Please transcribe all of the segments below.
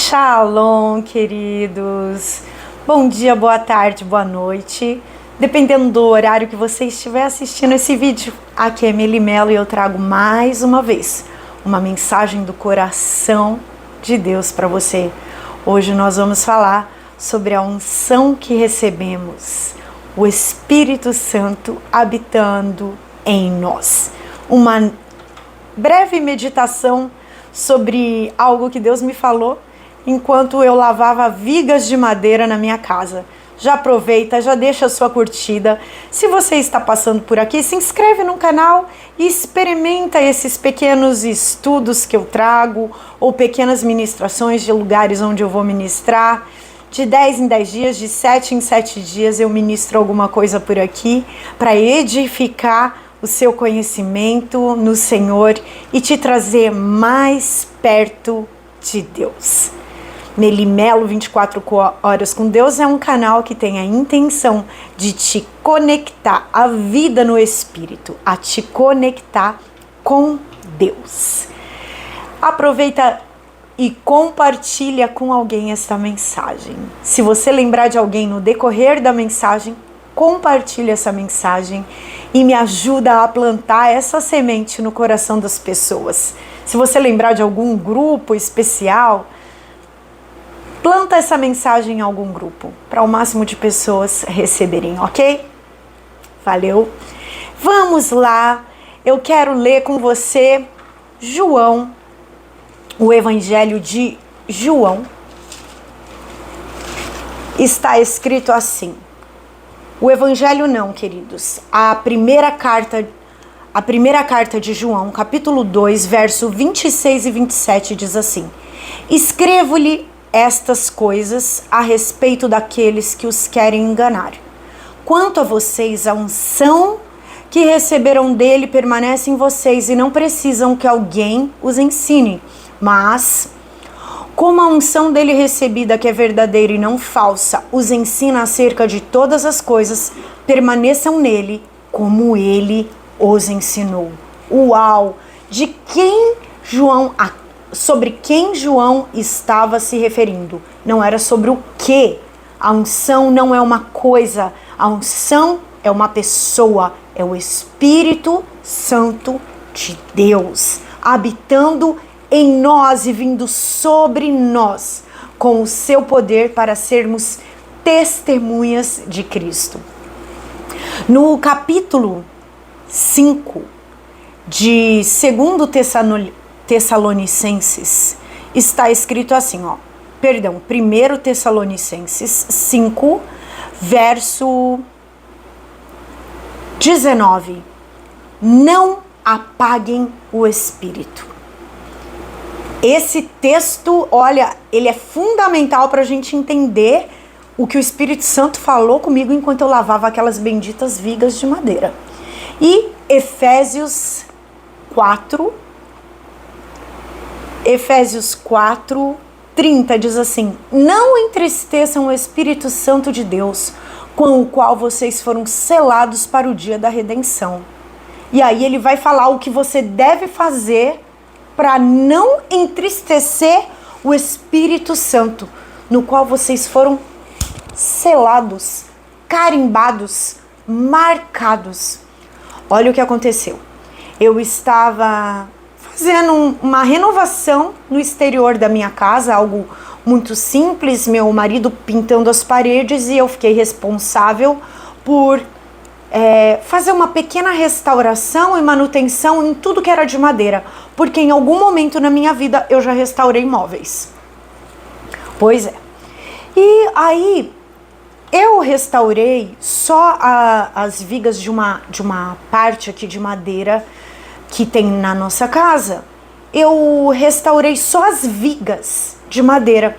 Shalom, queridos! Bom dia, boa tarde, boa noite. Dependendo do horário que você estiver assistindo esse vídeo, aqui é Meli Melo e eu trago mais uma vez uma mensagem do coração de Deus para você. Hoje nós vamos falar sobre a unção que recebemos, o Espírito Santo habitando em nós. Uma breve meditação sobre algo que Deus me falou enquanto eu lavava vigas de madeira na minha casa. Já aproveita, já deixa a sua curtida. Se você está passando por aqui, se inscreve no canal e experimenta esses pequenos estudos que eu trago ou pequenas ministrações de lugares onde eu vou ministrar. De 10 em 10 dias, de 7 em 7 dias eu ministro alguma coisa por aqui para edificar o seu conhecimento no Senhor e te trazer mais perto de Deus. Meli Melo 24 horas com Deus é um canal que tem a intenção de te conectar à vida no Espírito, a te conectar com Deus. Aproveita e compartilha com alguém essa mensagem. Se você lembrar de alguém no decorrer da mensagem, compartilha essa mensagem e me ajuda a plantar essa semente no coração das pessoas. Se você lembrar de algum grupo especial, planta essa mensagem em algum grupo, para o máximo de pessoas receberem, ok? Valeu? Vamos lá, eu quero ler com você João, o Evangelho de João. Está escrito assim, o Evangelho não, queridos, a primeira carta de João, capítulo 2, verso 26 e 27 diz assim: escrevo-lhe estas coisas a respeito daqueles que os querem enganar. Quanto a vocês, a unção que receberam dele permanece em vocês e não precisam que alguém os ensine. Mas, como a unção dele recebida, que é verdadeira e não falsa, os ensina acerca de todas as coisas, permaneçam nele como ele os ensinou. Uau! De quem sobre quem João estava se referindo? Não era sobre o que. A unção não é uma coisa, a unção é uma pessoa, é o Espírito Santo de Deus, habitando em nós e vindo sobre nós, com o seu poder para sermos testemunhas de Cristo. No capítulo 5 de 2 Tessalonicenses, está escrito assim, 1 Tessalonicenses 5, verso 19. Não apaguem o Espírito. Esse texto, olha, ele é fundamental para a gente entender o que o Espírito Santo falou comigo enquanto eu lavava aquelas benditas vigas de madeira. E Efésios 4, 30 diz assim: não entristeçam o Espírito Santo de Deus, com o qual vocês foram selados para o dia da redenção. E aí ele vai falar o que você deve fazer para não entristecer o Espírito Santo, no qual vocês foram selados, carimbados, marcados. Olha o que aconteceu. Eu estava fazendo uma renovação no exterior da minha casa, algo muito simples, meu marido pintando as paredes, e eu fiquei responsável por fazer uma pequena restauração e manutenção em tudo que era de madeira, porque em algum momento na minha vida eu já restaurei móveis. Pois é. E aí eu restaurei só as vigas de uma parte aqui de madeira que tem na nossa casa. Eu restaurei só as vigas de madeira.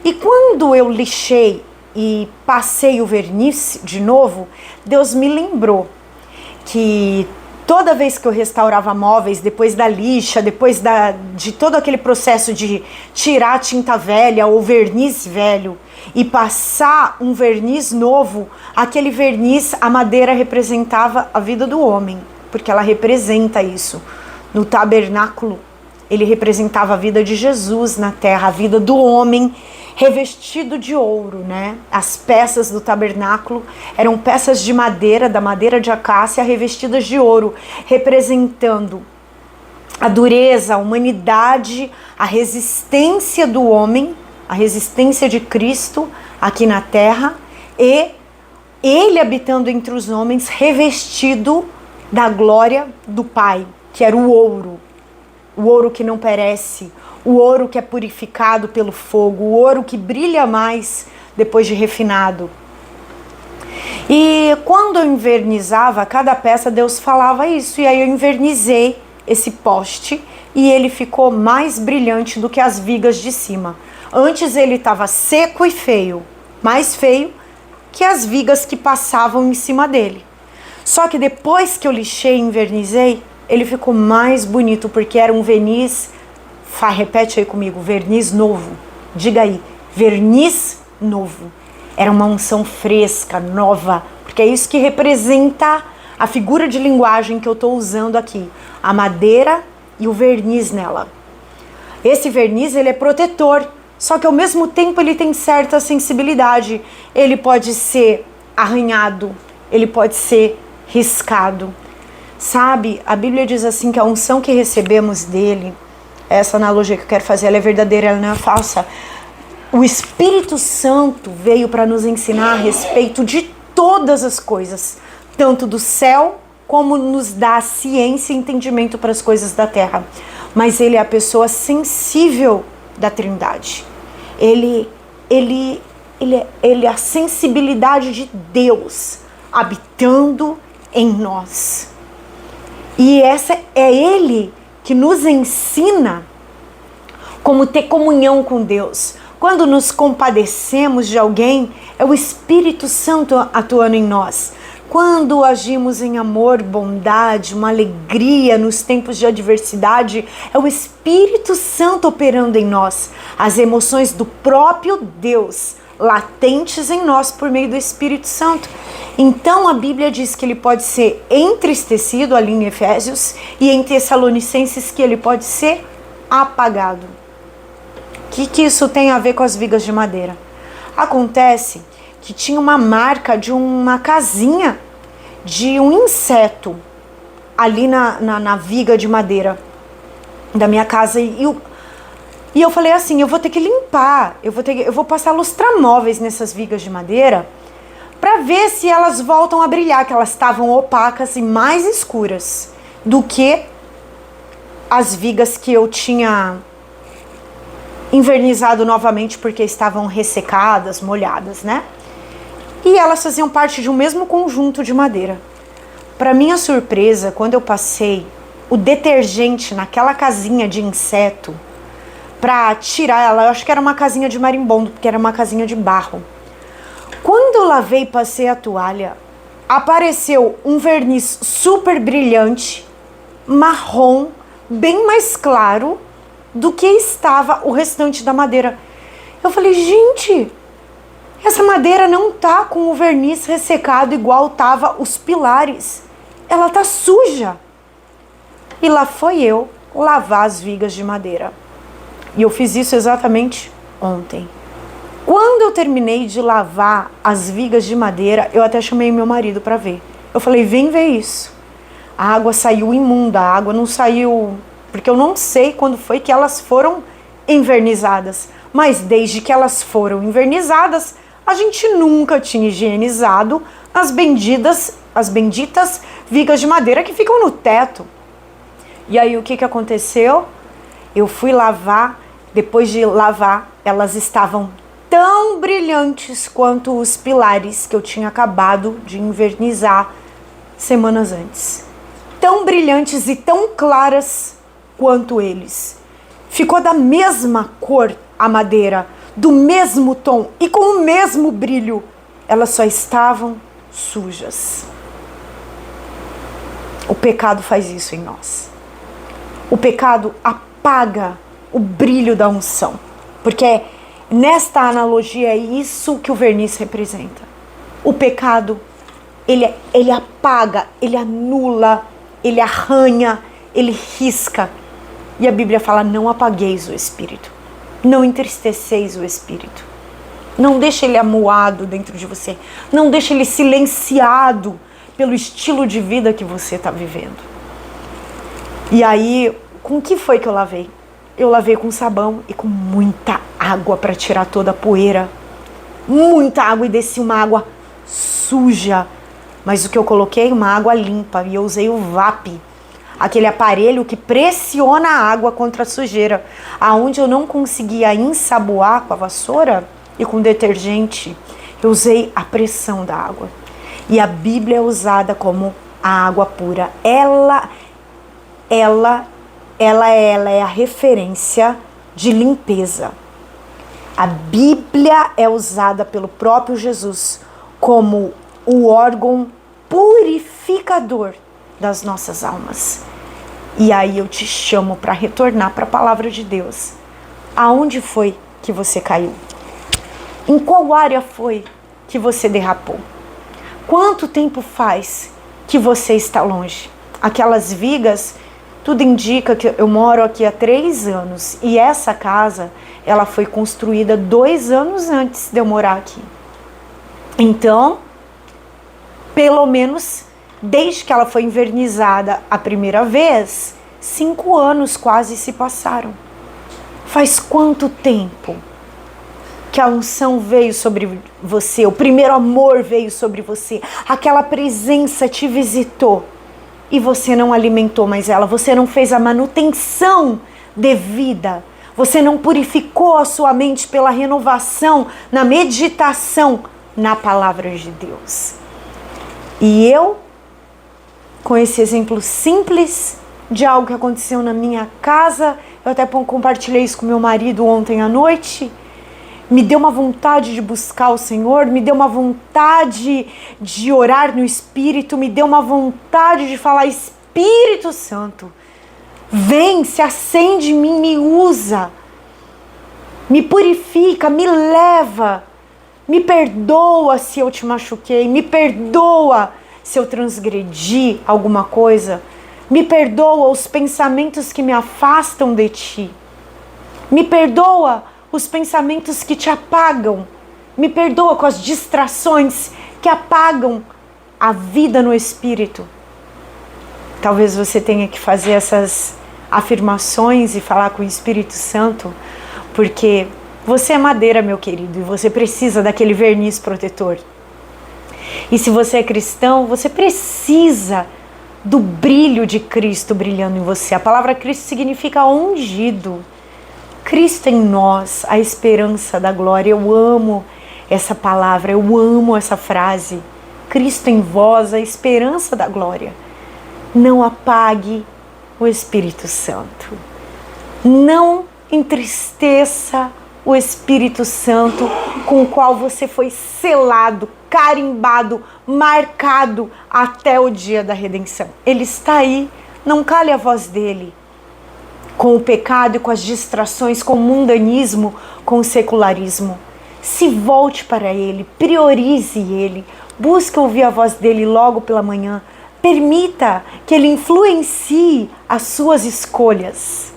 E quando eu lixei e passei o verniz de novo, Deus me lembrou que toda vez que eu restaurava móveis, depois da lixa, depois de todo aquele processo de tirar a tinta velha ou verniz velho e passar um verniz novo, aquele verniz, a madeira representava a vida do homem, porque ela representa isso. No tabernáculo ele representava a vida de Jesus na terra, a vida do homem revestido de ouro, né? As peças do tabernáculo eram peças de madeira, da madeira de acácia, revestidas de ouro, representando a dureza, a humanidade, a resistência do homem, a resistência de Cristo aqui na terra, e ele habitando entre os homens, revestido da glória do Pai, que era o ouro que não perece, o ouro que é purificado pelo fogo, o ouro que brilha mais depois de refinado. E quando eu invernizava cada peça, Deus falava isso, e aí eu invernizei esse poste e ele ficou mais brilhante do que as vigas de cima. Antes ele estava seco e feio, mais feio que as vigas que passavam em cima dele. Só que depois que eu lixei e invernizei, ele ficou mais bonito, porque era um verniz, repete aí comigo, verniz novo. Diga aí, verniz novo. Era uma unção fresca, nova, porque é isso que representa a figura de linguagem que eu estou usando aqui. A madeira e o verniz nela. Esse verniz, ele é protetor, só que ao mesmo tempo ele tem certa sensibilidade. Ele pode ser arranhado, ele pode ser riscado. Sabe, a Bíblia diz assim que a unção que recebemos dele, essa analogia que eu quero fazer, ela é verdadeira, ela não é falsa. O Espírito Santo veio para nos ensinar a respeito de todas as coisas, tanto do céu como nos dá ciência e entendimento para as coisas da terra. Mas ele é a pessoa sensível da Trindade. Ele é a sensibilidade de Deus habitando em nós. E é ele que nos ensina como ter comunhão com Deus. Quando nos compadecemos de alguém, é o Espírito Santo atuando em nós. Quando agimos em amor, bondade, uma alegria nos tempos de adversidade, é o Espírito Santo operando em nós. As emoções do próprio Deus, latentes em nós por meio do Espírito Santo. Então a Bíblia diz que ele pode ser entristecido, ali em Efésios, e em Tessalonicenses que ele pode ser apagado. O que isso tem a ver com as vigas de madeira? Acontece que tinha uma marca de uma casinha de um inseto ali na viga de madeira da minha casa. E eu falei assim, eu vou ter que limpar, eu vou passar lustramóveis nessas vigas de madeira para ver se elas voltam a brilhar, que elas estavam opacas e mais escuras do que as vigas que eu tinha invernizado novamente porque estavam ressecadas, molhadas, né? E elas faziam parte de um mesmo conjunto de madeira. Para minha surpresa, quando eu passei o detergente naquela casinha de inseto para tirar ela, eu acho que era uma casinha de marimbondo, porque era uma casinha de barro. Quando eu lavei e passei a toalha, apareceu um verniz super brilhante, marrom, bem mais claro do que estava o restante da madeira. Eu falei, gente, essa madeira não tá com o verniz ressecado igual tava os pilares. Ela tá suja. E lá foi eu lavar as vigas de madeira. E eu fiz isso exatamente ontem. Quando eu terminei de lavar as vigas de madeira, eu até chamei meu marido para ver. Eu falei, vem ver isso. A água saiu imunda, a água não saiu... Porque eu não sei quando foi que elas foram envernizadas. Mas desde que elas foram envernizadas, a gente nunca tinha higienizado as benditas vigas de madeira que ficam no teto. E aí o que aconteceu? Eu fui lavar, depois de lavar, elas estavam tão brilhantes quanto os pilares que eu tinha acabado de invernizar semanas antes. Tão brilhantes e tão claras quanto eles. Ficou da mesma cor a madeira, do mesmo tom e com o mesmo brilho. Elas só estavam sujas. O pecado faz isso em nós. O pecado apaga o brilho da unção. Porque nesta analogia é isso que o verniz representa. O pecado, ele apaga, ele anula, ele arranha, ele risca E a Bíblia fala: não apagueis o Espírito, não entristeceis o Espírito, não deixe ele amuado dentro de você, não deixe ele silenciado pelo estilo de vida que você está vivendo. E aí, com que foi que eu lavei? Eu lavei com sabão e com muita água para tirar toda a poeira. Muita água, e desci uma água suja. Mas o que eu coloquei? Uma água limpa. E eu usei o VAP, aquele aparelho que pressiona a água contra a sujeira. Aonde eu não conseguia ensaboar com a vassoura e com detergente, eu usei a pressão da água. E a Bíblia é usada como a água pura. Ela é a referência de limpeza. A Bíblia é usada pelo próprio Jesus como o órgão purificador das nossas almas. E aí eu te chamo para retornar para a palavra de Deus. Aonde foi que você caiu? Em qual área foi que você derrapou? Quanto tempo faz que você está longe? Aquelas vigas, tudo indica que eu moro aqui há 3 anos. E essa casa, ela foi construída 2 anos antes de eu morar aqui. Então, pelo menos, desde que ela foi envernizada a primeira vez, 5 anos quase se passaram. Faz quanto tempo que a unção veio sobre você, o primeiro amor veio sobre você, aquela presença te visitou e você não alimentou mais ela, você não fez a manutenção devida, você não purificou a sua mente pela renovação, na meditação na palavra de Deus. E eu, com esse exemplo simples de algo que aconteceu na minha casa, eu até compartilhei isso com meu marido ontem à noite, me deu uma vontade de buscar o Senhor, me deu uma vontade de orar no Espírito, me deu uma vontade de falar: Espírito Santo, vem, se acende em mim, me usa, me purifica, me leva, me perdoa se eu te machuquei, me perdoa se eu transgredi alguma coisa, me perdoa os pensamentos que me afastam de ti, me perdoa os pensamentos que te apagam, me perdoa com as distrações que apagam a vida no Espírito. Talvez você tenha que fazer essas afirmações e falar com o Espírito Santo, porque você é madeira, meu querido, e você precisa daquele verniz protetor. E se você é cristão, você precisa do brilho de Cristo brilhando em você. A palavra Cristo significa ungido. Cristo em nós, a esperança da glória. Eu amo essa palavra, eu amo essa frase. Cristo em vós, a esperança da glória. Não apague o Espírito Santo. Não entristeça o Espírito Santo com o qual você foi selado, carimbado, marcado até o dia da redenção. Ele está aí, não cale a voz dele. Com o pecado e com as distrações, com o mundanismo, com o secularismo. Se volte para ele, priorize ele, busque ouvir a voz dele logo pela manhã. Permita que ele influencie as suas escolhas.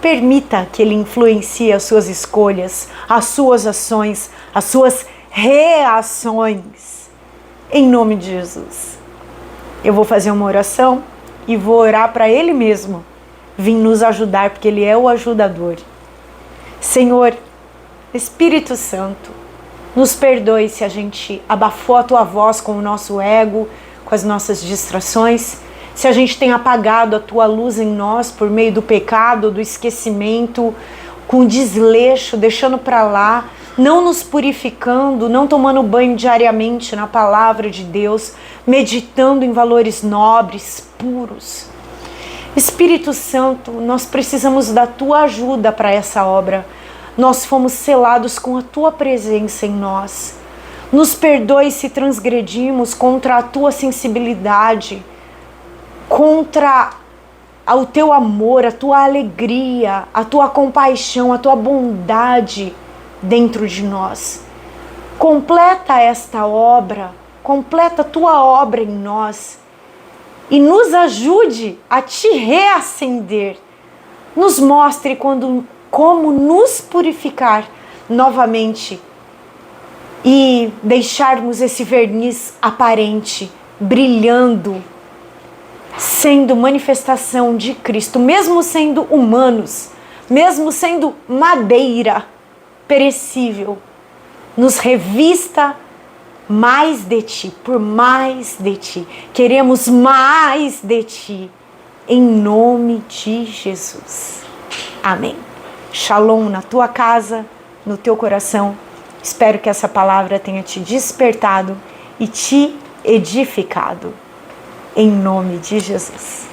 Permita que ele influencie as suas escolhas, as suas ações, as suas reações. Em nome de Jesus. Eu vou fazer uma oração e vou orar para ele mesmo vir nos ajudar, porque ele é o ajudador. Senhor, Espírito Santo, nos perdoe se a gente abafou a tua voz com o nosso ego, com as nossas distrações, se a gente tem apagado a tua luz em nós por meio do pecado, do esquecimento, com desleixo, deixando para lá, não nos purificando, não tomando banho diariamente na palavra de Deus, meditando em valores nobres, puros. Espírito Santo, nós precisamos da tua ajuda para essa obra. Nós fomos selados com a tua presença em nós. Nos perdoe se transgredimos contra a tua sensibilidade, contra o teu amor, a tua alegria, a tua compaixão, a tua bondade dentro de nós. Completa esta obra, completa a tua obra em nós. E nos ajude a te reacender Nos mostre como nos purificar novamente e deixarmos esse verniz aparente brilhando, sendo manifestação de Cristo, mesmo sendo humanos, mesmo sendo madeira perecível. Nos revista mais de Ti, por mais de Ti. Queremos mais de Ti, em nome de Jesus. Amém. Shalom na tua casa, no teu coração. Espero que essa palavra tenha te despertado e te edificado. Em nome de Jesus.